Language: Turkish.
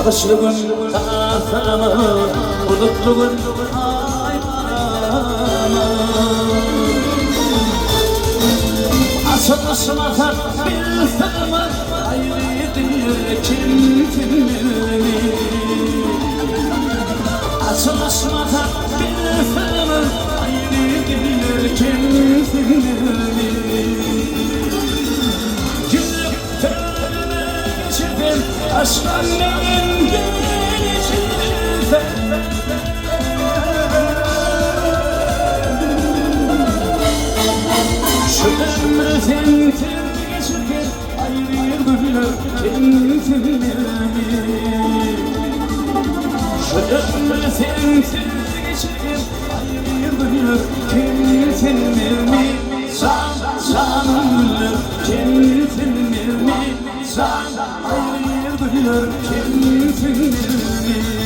Yağışlı gün kafama, bulutlu gün ayağıma. Açılışım atar bilsem ayrıdır kim kimleri. Açılışım atar bilsem ayrıdır kim kimleri. Aşk annemin gelişize. Şu ömrü sensiz geçirken ayrılırlar kendini. Şu ömrü sensiz geçirken ayrılırlar kendini. Sanırlar kendini. Ayrılırlar kendini.